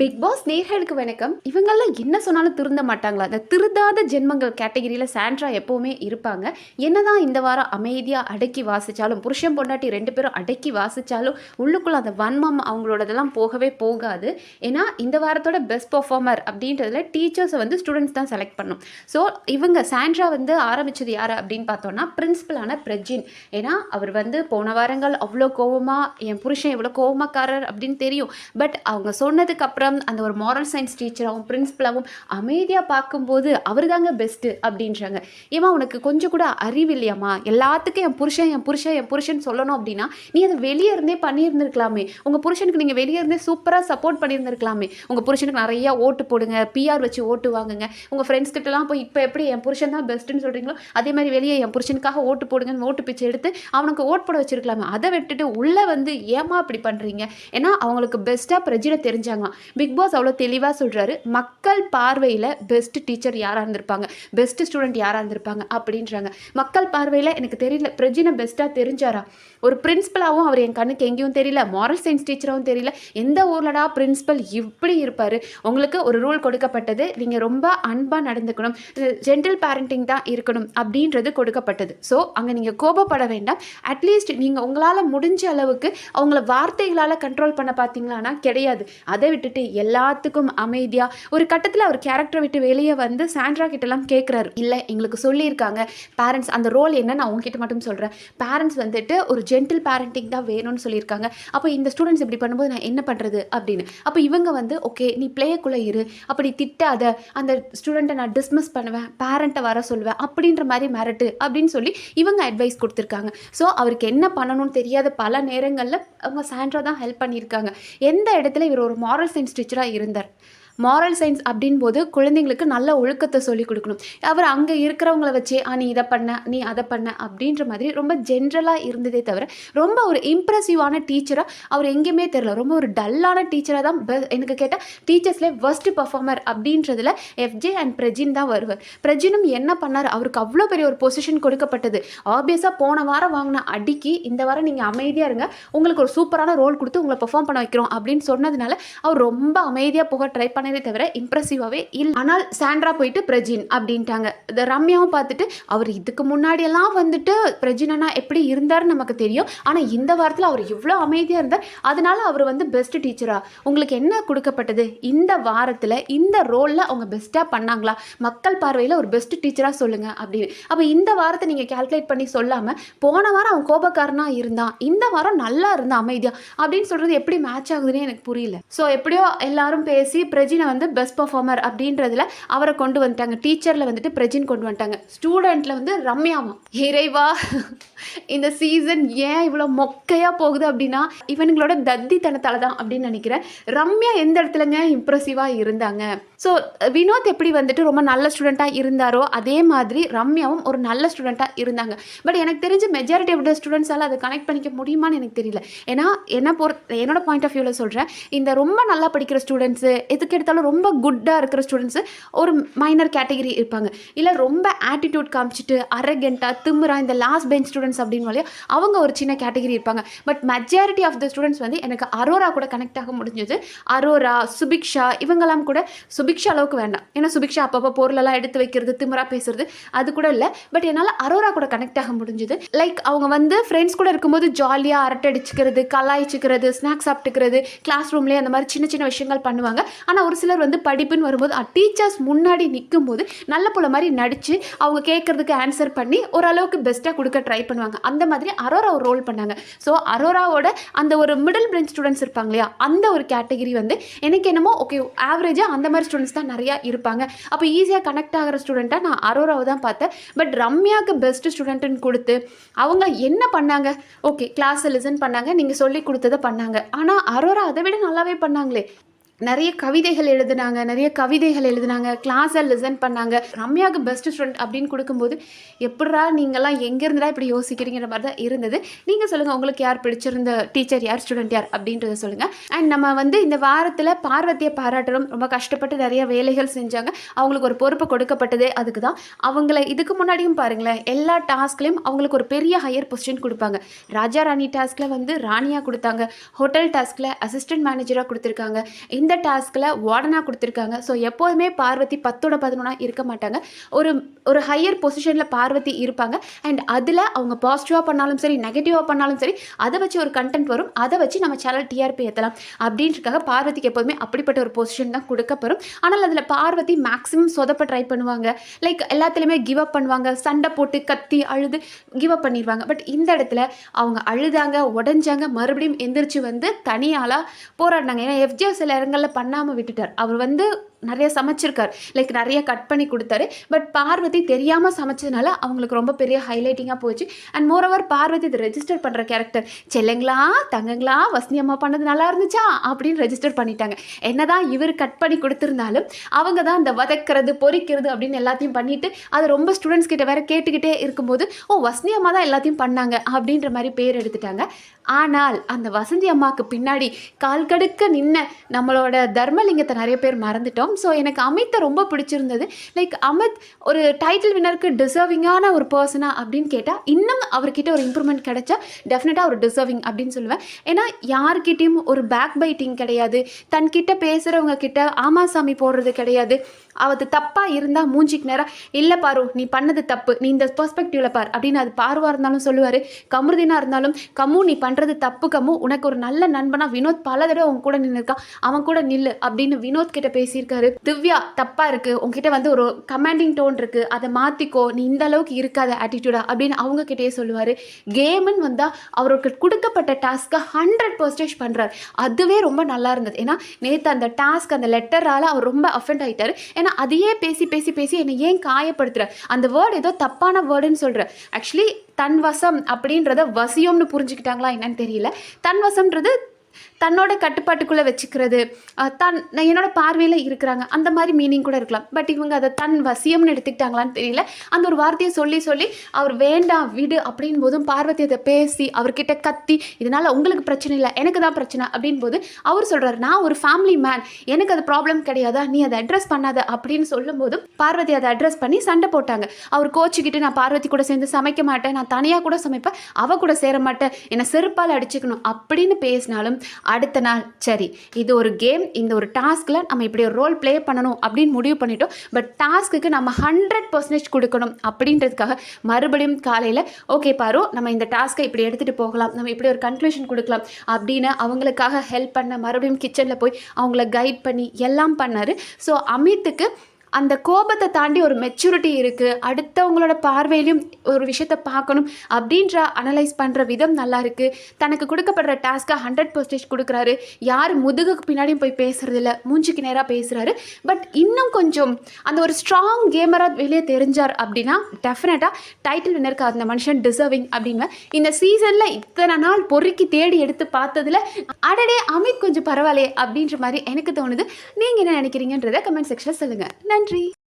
Big pass நேயர்களுக்கு வணக்கம். இவங்கெல்லாம் என்ன சொன்னாலும் திருந்த மாட்டாங்களா? அந்த திருந்தாத ஜென்மங்கள் கேட்டகரியில் சாண்ட்ரா எப்போவுமே இருப்பாங்க. என்னதான் இந்த வாரம் அமைதியாக அடக்கி வாசித்தாலும், புருஷன் பொண்டாட்டி 2 பேரும் அடக்கி வாசித்தாலும் உள்ளுக்குள்ள அந்த வன்மம் அவங்களோடதெல்லாம் போகவே போகாது. ஏன்னா இந்த வாரத்தோட பெஸ்ட் பெர்ஃபார்மர் அப்படின்றதுல டீச்சர்ஸை வந்து ஸ்டூடெண்ட்ஸ் தான் செலக்ட் பண்ணும். ஸோ இவங்க சாண்ட்ரா வந்து ஆரம்பித்தது யார் அப்படின்னு பார்த்தோன்னா பிரின்சிபலான பிரஜின். ஏன்னா அவர் வந்து போன வாரங்கள் அவ்வளோ கோவமாக, என் புருஷன் எவ்வளோ கோவமாக்காரர் அப்படின்னு தெரியும். பட் அவங்க சொன்னதுக்கு அப்புறம் அந்த ஒரு மாரல் சயின்ஸ் டீச்சராகவும் பிரின்சிபலாகவும் அமைதியாக பார்க்கும்போது அவர் தாங்க பெஸ்ட்டு அப்படின்றாங்க. ஏமா உனக்கு கொஞ்சம் கூட அறிவு இல்லையாம்மா? எல்லாத்துக்கும் என் புருஷன் என் புருஷன் என் புருஷன் சொல்லணும் அப்படின்னா நீ அதை வெளியே இருந்தே பண்ணியிருந்துருக்கலாமே. உங்கள் புருஷனுக்கு நீங்கள் வெளியே இருந்தே சூப்பராக சப்போர்ட் பண்ணியிருந்துருக்கலாமே. உங்கள் புருஷனுக்கு நிறையா ஓட்டு போடுங்க, பிஆர் வச்சு ஓட்டு வாங்குங்க. உங்கள் ஃப்ரெண்ட்ஸ் கிட்டலாம் போய் இப்போ எப்படி என் புருஷன் தான் பெஸ்ட்டுன்னு சொல்கிறீங்களோ அதே மாதிரி வெளியே என் புருஷனுக்காக ஓட்டு போடுங்கன்னு ஓட்டு பிச்சை எடுத்து அவனுக்கு ஓட் போட வச்சிருக்கலாமே. அதை விட்டுட்டு உள்ளே வந்து ஏமா இப்படி பண்ணுறீங்க? ஏன்னா அவங்களுக்கு பெஸ்ட்டாக பிரஜினை தெரிஞ்சாங்களாம். பிக் பாஸ் அவ்வளோ தெளிவாக சொல்கிறாரு, மக்கள் பார்வையில் பெஸ்ட் டீச்சர் யாராக இருந்திருப்பாங்க, பெஸ்ட் ஸ்டூடெண்ட் யாராக இருந்திருப்பாங்க அப்படின்றாங்க. மக்கள் பார்வையில் எனக்கு தெரியல பிரஜினை பெஸ்ட்டாக தெரிஞ்சாரா? ஒரு பிரின்சிபலாகவும் அவர் என் கண்ணுக்கு எங்கேயும் தெரியல, மாரல் சயின்ஸ் டீச்சராகவும் தெரியல. எந்த ஊர்லடா பிரின்சிபல் இப்படி இருப்பார்? உங்களுக்கு ஒரு ரூல் கொடுக்கப்பட்டது, நீங்கள் ரொம்ப அன்பாக நடந்துக்கணும், ஜென்டில் பேரண்டிங் தான் இருக்கணும் அப்படின்றது கொடுக்கப்பட்டது. ஸோ அங்கே நீங்கள் கோபப்பட வேண்டாம். அட்லீஸ்ட் நீங்கள் உங்களால் முடிஞ்ச அளவுக்கு அவங்கள வார்த்தைகளால் கண்ட்ரோல் பண்ண பார்த்தீங்களான்னா கிடையாது. அதை விட்டுட்டு எல்லாத்துக்கும் அமைதியாக ஒரு கட்டத்தில் அவர் கேரக்டரை விட்டு வெளியே வந்து சாண்ட்ரா கிட்டலாம் கேட்குறாரு. இல்லை எங்களுக்கு சொல்லியிருக்காங்க பேரண்ட்ஸ், அந்த ரோல் என்ன நான் உங்ககிட்ட மட்டும் சொல்கிறேன், பேரண்ட்ஸ் வந்துட்டு ஒரு ஜென்டில் பேரண்டிங் தான் வேணும்னு சொல்லியிருக்காங்க. அப்போ இந்த ஸ்டூடெண்ட்ஸ் இப்படி பண்ணும்போது நான் என்ன பண்ணுறது அப்படின்னு. அப்போ இவங்க வந்து ஓகே நீ பிளேக்குள்ளே இரு, அப்படி திட்டாத, அந்த ஸ்டூடெண்ட்டை நான் டிஸ்மிஸ் பண்ணுவேன், பேரண்ட்டை வர சொல்லுவேன் அப்படின்ற மாதிரி மிரட்டு அப்படின்னு சொல்லி இவங்க அட்வைஸ் கொடுத்துருக்காங்க. ஸோ அவருக்கு என்ன பண்ணணும்னு தெரியாத பல நேரங்களில் அவங்க சாண்ட்ரா தான் ஹெல்ப் பண்ணியிருக்காங்க. எந்த இடத்துல இவர் ஒரு மாரல் சயின்ஸ் டீச்சராக இருந்தார். மாரல் சயின்ஸ் அப்படின் போது குழந்தைங்களுக்கு நல்ல ஒழுக்கத்தை சொல்லிக் கொடுக்கணும். அவர் அங்கே இருக்கிறவங்கள வச்சே நீ இதை பண்ண நீ அதை பண்ண அப்படின்ற மாதிரி ரொம்ப ஜென்ரலாக இருந்ததே தவிர ரொம்ப ஒரு இம்ப்ரெசிவான டீச்சராக அவர் எங்கேயுமே தெரியல. ரொம்ப ஒரு டல்லான டீச்சராக தான் எனக்கு கேட்டால் டீச்சர்ஸ்லேயே ஃபர்ஸ்ட் பர்ஃபார்மர் அப்படின்றதுல எஃப்ஜே அண்ட் பிரஜின் தான் வருவார். பிரஜினும் என்ன பண்ணார், அவருக்கு அவ்வளோ பெரிய ஒரு பொசிஷன் கொடுக்கப்பட்டது. ஆப்வியஸாக போன வாரம் வாங்கின அடிக்கு இந்த வாரம் நீங்கள் அமைதியாக இருங்க, உங்களுக்கு ஒரு சூப்பரான ரோல் கொடுத்து உங்களை பெர்ஃபார்ம் பண்ண வைக்கிறோம் அப்படின்னு சொன்னதுனால அவர் ரொம்ப அமைதியாக போக ட்ரை பண்ண தவிர இம்ப்ரெசிவாவே இல்லை. ஆனால் சாண்ட்ரா போயிட்டு பிரஜின் அப்படின்ட்டாங்க. இந்த ரம்யாவும் பார்த்துட்டு அவர் இதுக்கு முன்னாடி எல்லாம் வந்துட்டு பிரஜினா எப்படி இருந்தார் நமக்கு தெரியும், ஆனால் இந்த வாரத்தில் அவர் இவ்வளோ அமைதியாக இருந்தார், அதனால அவர் வந்து பெஸ்ட் டீச்சரா? உங்களுக்கு என்ன கொடுக்கப்பட்டது இந்த வாரத்தில்? இந்த ரோலில் அவங்க பெஸ்ட்டாக பண்ணாங்களா? மக்கள் பார்வையில் ஒரு பெஸ்ட் டீச்சராக சொல்லுங்க அப்படின்னு. அப்போ இந்த வாரத்தை நீங்கள் கால்குலேட் பண்ணி சொல்லாமல் போன வாரம் அவன் கோபக்காரனா இருந்தான், இந்த வாரம் நல்லா இருந்தான் அமைதியா அப்படின்னு சொல்றது எப்படி மேட்ச் ஆகுதுன்னு எனக்கு புரியல. ஸோ எப்படியோ எல்லாரும் பேசி பிரஜினை வந்து பெஸ்ட் பர்ஃபார்மர் அப்படின்றதுல அவரை கொண்டு வந்துட்டாங்க. டீச்சரில் வந்துட்டு பிரஜின் கொண்டு வந்துட்டாங்க. ஸ்டூடெண்ட்டில் வந்து ரம்யாவும். இறைவா, இந்த சீசன் ஏன் இவ்வளோ மொக்கையாக போகுது அப்படின்னா இவனுங்களோட தத்தித்தனத்தால் தான் அப்படின்னு நினைக்கிறேன். ரம்யா எந்த இடத்துலங்க இம்ப்ரெசிவாக இருந்தாங்க. ஸோ வினோத் எப்படி வந்துட்டு ரொம்ப நல்ல ஸ்டூடெண்ட்டாக இருந்தாரோ அதே மாதிரி ரம்யாவும் ஒரு நல்ல ஸ்டூடெண்ட்டாக இருந்தாங்க. பட் எனக்கு தெரிஞ்ச மெஜாரிட்டி ஆஃப் த ஸ்டூடெண்ட்ஸால் அதை கனெக்ட் பண்ணிக்க முடியுமான்னு எனக்கு தெரியல. ஏன்னா என்னோட பாயிண்ட் ஆஃப் வியூவில் சொல்கிறேன், இந்த ரொம்ப நல்லா படிக்கிற ஸ்டூடெண்ட்ஸு, எதுக்கு எடுத்தாலும் ரொம்ப குட்டாக இருக்கிற ஸ்டூடெண்ட்ஸு ஒரு மைனர் கேட்டகரி இருப்பாங்க. இல்லை ரொம்ப ஆட்டிடியூட் காமிச்சிட்டு அரகெண்ட்டாக திமுறா இந்த லாஸ்ட் பெஞ்ச் ஸ்டூடெண்ட்ஸ் அப்படின்னு வழியா அவங்க ஒரு சின்ன கேட்டகரி இருப்பாங்க. But majority of the students வந்து எனக்கு அரோரா கூட கனெக்ட் ஆக முடிஞ்சது. அரோரா, சுபிக்ஷா, இவங்கெல்லாம் கூட சுபிக்ஷா அளவுக்கு வேண்டாம், ஏன்னா சுபிக்ஷா அப்பப்போ பொருளெல்லாம் எடுத்து வைக்கிறது, திமுறா பேசுறது அது கூட இல்லை. பட் என்னால் அரோரா கூட கனெக்ட் ஆக முடிஞ்சது. லைக் அவங்க வந்து ஃப்ரெண்ட்ஸ் கூட இருக்கும்போது ஜாலியாக அரட்டை அடிச்சுக்கிறது, கலாய்ச்சிக்கிறது, ஸ்நாக்ஸ் சாப்பிட்டுக்கிறது, கிளாஸ் ரூம்லேயே அந்த மாதிரி சின்ன சின்ன விஷயங்கள் பண்ணுவாங்க. ஆனால் ஒரு சிலர் வந்து படிப்புன்னு வரும்போது டீச்சர்ஸ் முன்னாடி நிற்கும் போது நல்ல போல மாதிரி நடித்து அவங்க கேட்கறதுக்கு ஆன்சர் பண்ணி ஓரளவுக்கு பெஸ்ட்டாக கொடுக்க ட்ரை பண்ணுவாங்க. அந்த மாதிரி அரோரா ஒரு ரோல் பண்ணாங்க. ஸோ அரோராவோட அந்த ஒரு மிடில் பிரெஞ்ச் ஸ்டூடெண்ட்ஸ் இருப்பாங்க இல்லையா, அந்த ஒரு கேட்டகிரி வந்து எனக்கு என்னமோ ஓகே ஆவரேஜாக அந்த மாதிரி ஸ்டூடெண்ட்ஸ் தான் நிறையா இருப்பாங்க. அப்போ ஈஸியாக கனெக்ட் ஆகிற ஸ்டூடெண்ட்டாக நான் அரோராவை தான் பார்த்தேன். பட் ரம்யாவுக்கு பெஸ்ட் ஸ்டூடெண்ட்டுன்னு கொடுத்து அவங்க என்ன பண்ணாங்க? ஓகே கிளாஸை லிசன் பண்ணாங்க, நீங்கள் சொல்லி கொடுத்ததை பண்ணாங்க. ஆனால் அரோரா அதை விட நல்லாவே பண்ணாங்களே. நிறைய கவிதைகள் எழுதுனாங்க, கிளாஸை லிசன் பண்ணாங்க. ரம்யாவுக்கு பெஸ்ட் ஸ்டூடெண்ட் அப்படின்னு கொடுக்கும்போது எப்படா நீங்கள்லாம் எங்கேருந்துடா இப்படி யோசிக்கிறீங்கிற மாதிரி தான் இருந்தது. நீங்கள் சொல்லுங்கள், உங்களுக்கு யார் பிடிச்சிருந்த டீச்சர் யார், ஸ்டூடெண்ட் யார் அப்படின்றத சொல்லுங்கள். அண்ட் நம்ம வந்து இந்த வாரத்தில் பார்வதியை பாராட்டணும். ரொம்ப கஷ்டப்பட்டு நிறைய வேலைகள் செஞ்சாங்க, அவங்களுக்கு ஒரு பொறுப்பு கொடுக்கப்பட்டதே அதுக்கு தான். அவங்கள இதுக்கு முன்னாடியும் பாருங்களேன், எல்லா டாஸ்க்லையும் அவங்களுக்கு ஒரு பெரிய ஹையர் பொசிஷன் கொடுப்பாங்க. ராஜா ராணி டாஸ்கில் வந்து ராணியாக கொடுத்தாங்க, ஹோட்டல் டாஸ்கில் அசிஸ்டன்ட் மேனேஜராக கொடுத்துருக்காங்க. இந்த டாஸ்கில் வார்டனாக கொடுத்துருக்காங்க. ஸோ எப்போதுமே பார்வதி 10ஓட 11 இருக்க மாட்டாங்க. ஒரு ஒரு ஹையர் பொசிஷனில் பார்வதி இருப்பாங்க. அண்ட் அதில் அவங்க பாசிட்டிவாக பண்ணாலும் சரி, நெகட்டிவாக பண்ணாலும் சரி, அதை வச்சு ஒரு கண்டென்ட் வரும். அதை வச்சு நம்ம சேனல் டிஆர்பி ஏற்றலாம் அப்படின்றதுக்காக பார்வதிக்கு எப்போதுமே அப்படிப்பட்ட ஒரு பொசிஷன் தான் கொடுக்கப்படும். ஆனால் அதில் பார்வதி மேக்ஸிமம் சொதப்ப ட்ரை பண்ணுவாங்க. லைக் எல்லாத்துலேயுமே கிவ் அப் பண்ணுவாங்க. சண்டை போட்டு கத்தி அழுது கிவ் அப் பண்ணிடுவாங்க. பட் இந்த இடத்துல அவங்க அழுதாங்க, உடஞ்சாங்க, மறுபடியும் எந்திரிச்சு வந்து தனியாளாக போராடினாங்க. ஏன்னா எஃப்ஜே சில இடங்களில் பண்ணாமல் விட்டுட்டார். அவர் வந்து நிறைய சமைச்சிருக்கார், லைக் நிறைய கட் பண்ணி கொடுத்தாரு. பட் பார்வதி தெரியாமல் சமைச்சதுனால அவங்களுக்கு ரொம்ப பெரிய ஹைலைட்டிங்காக போச்சு. அண்ட் மோரோவர் பார்வதி இதை ரெஜிஸ்டர் பண்ணுற கேரக்டர், செல்லுங்களா தங்கங்களா வசனி அம்மா பண்ணது நல்லா இருந்துச்சா அப்படின்னு ரெஜிஸ்டர் பண்ணிட்டாங்க. என்னதான் இவர் கட் பண்ணி கொடுத்துருந்தாலும் அவங்க தான் இந்த வதக்கிறது பொரிக்கிறது அப்படின்னு எல்லாத்தையும் பண்ணிட்டு அது ரொம்ப ஸ்டூடெண்ட்ஸ் கிட்ட வேற கேட்டுக்கிட்டே இருக்கும்போது வசனி அம்மா தான் எல்லாத்தையும் பண்ணாங்க அப்படின்ற மாதிரி பேர் எடுத்துட்டாங்க. ஆனால் அந்த வசந்தி அம்மாவுக்கு பின்னாடி கால் கடுக்க நின்ன நம்மளோட தர்மலிங்கத்தை நிறைய பேர் மறந்துட்டோம். ஸோ எனக்கு அமித்தை ரொம்ப பிடிச்சிருந்தது. லைக் அமித் ஒரு டைட்டில் வின்னருக்கு டிசர்விங்கான ஒரு பர்சனா அப்படின்னு கேட்டால் இன்னும் அவர்கிட்ட ஒரு இம்ப்ரூவ்மெண்ட் கிடைச்சா டெஃபினட்டாக ஒரு டிசர்விங் அப்படின்னு சொல்லுவேன். ஏன்னா யார்கிட்டையும் ஒரு பேக் பைட்டிங் கிடையாது, தன்கிட்ட பேசுகிறவங்க கிட்ட ஆமாசாமி போடுறது கிடையாது. அது தப்பாக இருந்தால் மூஞ்சிக்கு நேரம் இல்லை பாரு நீ பண்ணது தப்பு, நீ இந்த பெர்ஸ்பெக்டிவில் பார் அப்படின்னு அது பார்வா இருந்தாலும் சொல்லுவார். கமருதீனா இருந்தாலும் கம்மு நீ பண்ணுறது தப்பு கம்மு, உனக்கு ஒரு நல்ல நண்பனா வினோத் பல தடவை அவன் கூட நின்றுருக்கான், அவன் கூட நில்லு அப்படின்னு வினோத் கிட்ட பேசியிருக்காரு. திவ்யா தப்பாக இருக்குது, உங்ககிட்ட வந்து ஒரு கமாண்டிங் டோன் இருக்குது, அதை மாற்றிக்கோ, நீ இந்த அளவுக்கு இருக்காத ஆட்டிடியூடா அப்படின்னு அவங்க கிட்டே சொல்லுவார். கேமுன்னு வந்தால் அவருக்கு கொடுக்கப்பட்ட டாஸ்க்கை 100% பண்ணுறார். அதுவே ரொம்ப நல்லா இருந்தது. ஏன்னா நேற்று அந்த டாஸ்க் அந்த லெட்டரால் அவர் ரொம்ப அஃபெண்ட் ஆகிட்டார். ஏன்னா அதையே பேசி பேசி பேசி என்னை ஏன் காயப்படுத்துகிற, அந்த வேர்டு ஏதோ தப்பான வேர்டுன்னு சொல்கிற. ஆக்சுவலி தன்வசம் அப்படின்றத வசியம்னு புரிஞ்சுக்கிட்டாங்களா என்னன்னு தெரியல. தன்வசம்ன்றது தன்னோட கட்டுப்பாட்டுக்குள்ளே வச்சுக்கிறது, என்னோட பார்வையில் இருக்கிறாங்க அந்த மாதிரி மீனிங் கூட இருக்கலாம். பட் இவங்க அதை தன் வசியம்னு எடுத்துக்கிட்டாங்களான்னு தெரியல. அந்த ஒரு வார்த்தையை சொல்லி சொல்லி அவர் வேண்டாம் விடு அப்படின் போதும் பார்வதி அதை பேசி அவர்கிட்ட கத்தி இதனால் உங்களுக்கு பிரச்சனை இல்லை எனக்கு தான் பிரச்சனை அப்படின் போது அவர் சொல்கிறார் நான் ஒரு ஃபேமிலி மேன், எனக்கு அது ப்ராப்ளம் கிடையாதா, நீ அதை அட்ரஸ் பண்ணாத அப்படின்னு சொல்லும் போதும் பார்வதி அதை அட்ரஸ் பண்ணி சண்டை போட்டாங்க. அவர் கோச்சிக்கிட்டு நான் பார்வதி கூட சேர்ந்து சமைக்க மாட்டேன், நான் தனியாக கூட சமைப்பேன், அவ கூட சேர மாட்டேன், என்னை செருப்பால் அடிச்சுக்கணும் அப்படின்னு பேசினாலும் அடுத்த நாள் சரி இது ஒரு கேம், இந்த ஒரு டாஸ்கில் நம்ம இப்படி ஒரு ரோல் ப்ளே பண்ணணும் அப்படின்னு முடிவு பண்ணிட்டோம். பட் டாஸ்க்கு நம்ம 100% கொடுக்கணும் அப்படின்றதுக்காக மறுபடியும் காலையில் ஓகே பாரு நம்ம இந்த டாஸ்க்கை இப்படி எடுத்துகிட்டு போகலாம், நம்ம இப்படி ஒரு கன்க்ளூஷன் கொடுக்கலாம் அப்படின்னு அவங்களுக்காக ஹெல்ப் பண்ண மறுபடியும் கிச்சனில் போய் அவங்கள கைட் பண்ணி எல்லாம் பண்ணார். ஸோ அமித்துக்கு அந்த கோபத்தை தாண்டி ஒரு மெச்சூரிட்டி இருக்குது, அடுத்தவங்களோட பார்வையிலையும் ஒரு விஷயத்தை பார்க்கணும் அப்படின்ற அனலைஸ் பண்ணுற விதம் நல்லா இருக்குது. தனக்கு கொடுக்கப்படுற டாஸ்க்கை 100% கொடுக்குறாரு. யார் முதுகுக்கு பின்னாடியும் போய் பேசுறது இல்லை, மூஞ்சிக்கு நேராக பேசுகிறாரு. பட் இன்னும் கொஞ்சம் அந்த ஒரு ஸ்ட்ராங் கேமராக வெளியே தெரிஞ்சார் அப்படின்னா டெஃபினட்டாக டைட்டில் வின்னருக்கு அந்த மனுஷன் டிசர்விங் அப்படின்னு இந்த சீசனில் இத்தனை நாள் பொறுக்கி தேடி எடுத்து பார்த்ததில் அடடே அமித் கொஞ்சம் பரவாயில்லையே அப்படின்ற மாதிரி எனக்கு தோணுது. நீங்கள் என்ன நினைக்கிறீங்கன்றதை கமெண்ட் செக்ஷனில் சொல்லுங்கள். நன்றி.